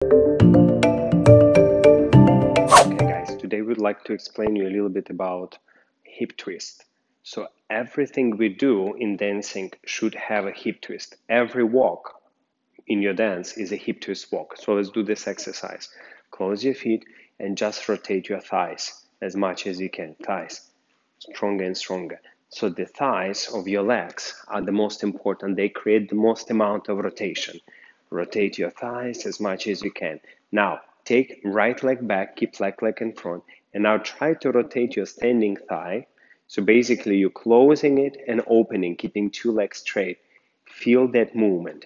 Okay guys, today we'd like to explain you a little bit about hip twist. So everything we do in dancing should have a hip twist. Every walk in your dance is a hip twist walk. So let's do this exercise. Close your feet and just rotate your thighs as much as you can. Thighs, stronger and stronger. So the thighs of your legs are the most important. They create the most amount of rotation. Rotate your thighs as much as you can. Now, take right leg back, keep left leg in front, and now try to rotate your standing thigh. So basically, you're closing it and opening, keeping two legs straight. Feel that movement.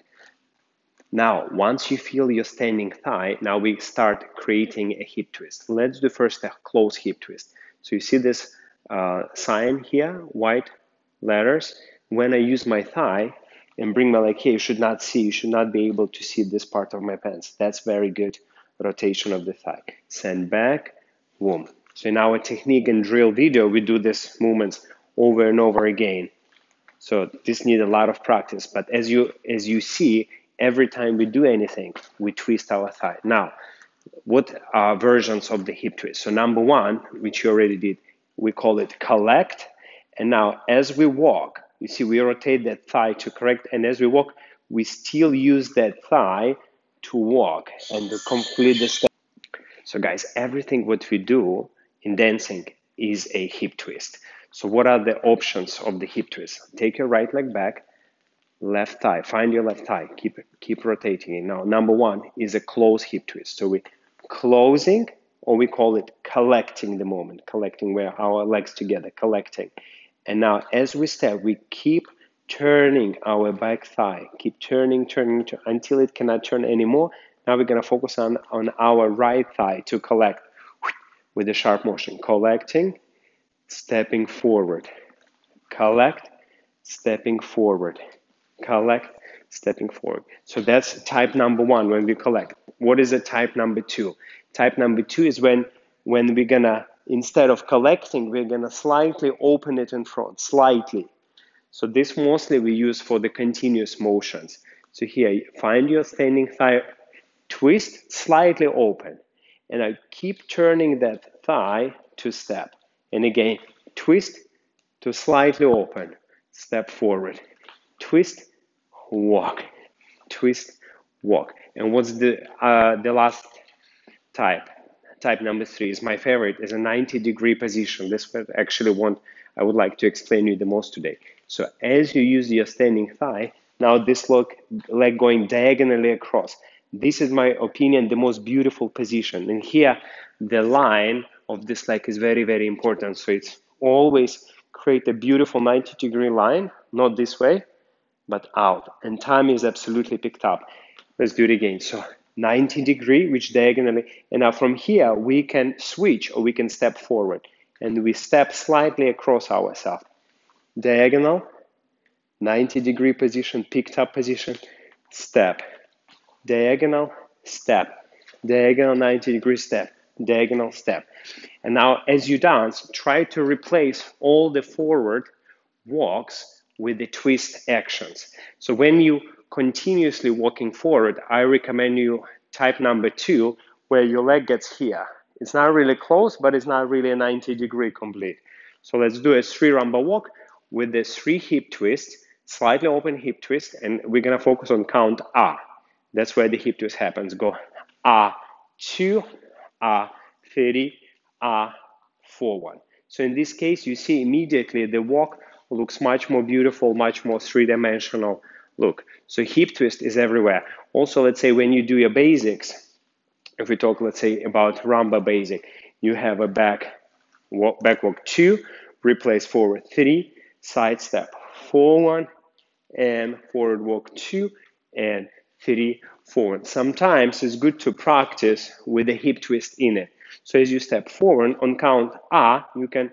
Now, once you feel your standing thigh, now we start creating a hip twist. Let's do first a close hip twist. So you see this sign here, white letters. When I use my thigh and bring my leg here, you should not be able to see this part of my pants. That's very good rotation of the thigh. Send back, boom. So in our technique and drill video, we do these movements over and over again. So this needs a lot of practice, but as you see, every time we do anything, we twist our thigh. Now, what are versions of the hip twist? So number one, which you already did, we call it collect. And now as we walk, you see we rotate that thigh to correct, and as we walk, we still use that thigh to walk and to complete the step. So guys, everything what we do in dancing is a hip twist. So what are the options of the hip twist? Take your right leg back, left thigh, find your left thigh, keep rotating it. Now, number one is a close hip twist. So we closing, or we call it collecting the moment, collecting where our legs together, collecting. And now as we step, we keep turning our back thigh, keep turning until it cannot turn anymore. Now we're going to focus on our right thigh to collect with a sharp motion. Collecting, stepping forward. Collect, stepping forward. Collect, stepping forward. So that's type number one when we collect. What is a type number two? Type number two is when we're going to, instead of collecting, we're going to slightly open it in front, slightly. So this mostly we use for the continuous motions. So here, find your standing thigh, twist, slightly open. And I keep turning that thigh to step. And again, twist to slightly open, step forward. Twist, walk. Twist, walk. And what's the last type? Type number three is my favorite, is a 90-degree position. This is actually one I would like to explain you the most today. So as you use your standing thigh, now this leg going diagonally across. This is my opinion, the most beautiful position. And here, the line of this leg is very, very important. So it's always create a beautiful 90-degree line, not this way, but out. And time is absolutely picked up. Let's do it again. So 90-degree, which diagonally, and now from here, we can switch or we can step forward. And we step slightly across ourselves. Diagonal, 90-degree position, picked up position, step. Diagonal, step. Diagonal, 90-degree step. Diagonal, step. And now as you dance, try to replace all the forward walks with the twist actions. So when you continuously walking forward, I recommend you type number two, where your leg gets here. It's not really close, but it's not really a 90-degree complete. So let's do a 3 rumba walk with the 3 hip twists, slightly open hip twist, and we're gonna focus on count A. That's where the hip twist happens. Go A, 2, A, 30, A, 4, 1. So in this case, you see immediately the walk looks much more beautiful, much more three-dimensional look. So hip twist is everywhere. Also, let's say when you do your basics, if we talk, let's say, about rumba basic, you have a back walk 2, replace forward 3, side step 4, 1, and forward walk 2, and 3, forward. Sometimes it's good to practice with a hip twist in it. So as you step forward, on count A, you can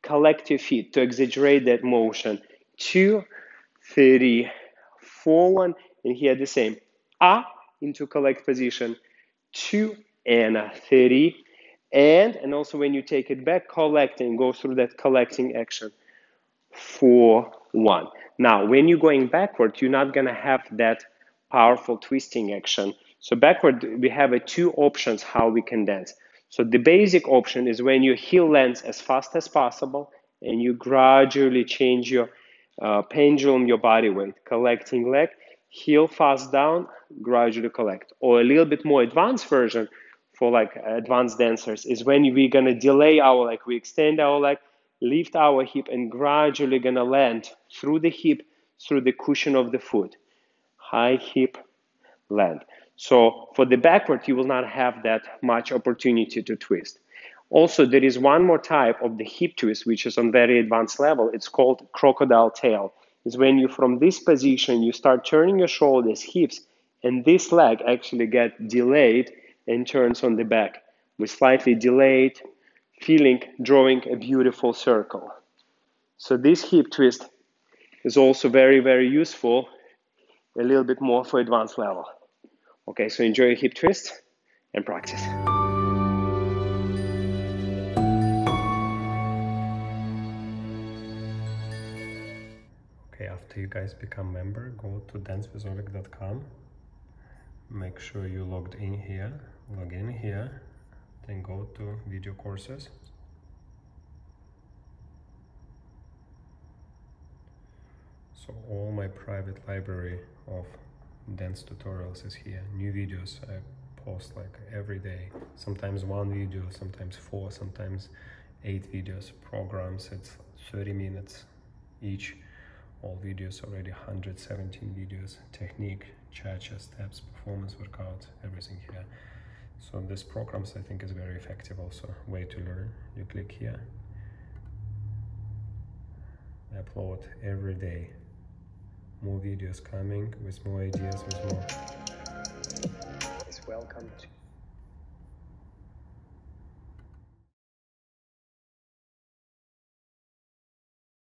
collect your feet to exaggerate that motion. 2, 3, 4, 1, and here the same. A into collect position, 2, and 3, and also when you take it back, collecting, go through that collecting action. 4, 1. Now, when you're going backward, you're not going to have that powerful twisting action. So backward, we have two options how we can dance. So the basic option is when you heel lands as fast as possible and you gradually change your pendulum, your body weight, collecting leg, heel fast down, gradually collect. Or a little bit more advanced version for like advanced dancers is when we're gonna delay our leg, we extend our leg, lift our hip and gradually gonna land through the hip, through the cushion of the foot. High hip, land. So for the backward, you will not have that much opportunity to twist. Also, there is one more type of the hip twist, which is on very advanced level. It's called crocodile tail. It's when you, from this position, you start turning your shoulders, hips, and this leg actually get delayed and turns on the back with slightly delayed feeling, drawing a beautiful circle. So this hip twist is also very, very useful, a little bit more for advanced level. Okay, so enjoy your hip twist and practice. Okay, after you guys become member, go to dancewitholeg.com. Make sure you logged in here, log in here, then go to video courses. So all my private library of dance tutorials is here. New videos I post like every day. Sometimes one video, sometimes 4, sometimes 8 videos. Programs, it's 30 minutes each. All videos already 117 videos. Technique, cha-cha steps, performance workouts, everything here. So this programs I think is very effective also. Way to learn. You click here. I upload every day. More videos coming with more ideas, with more. Welcome to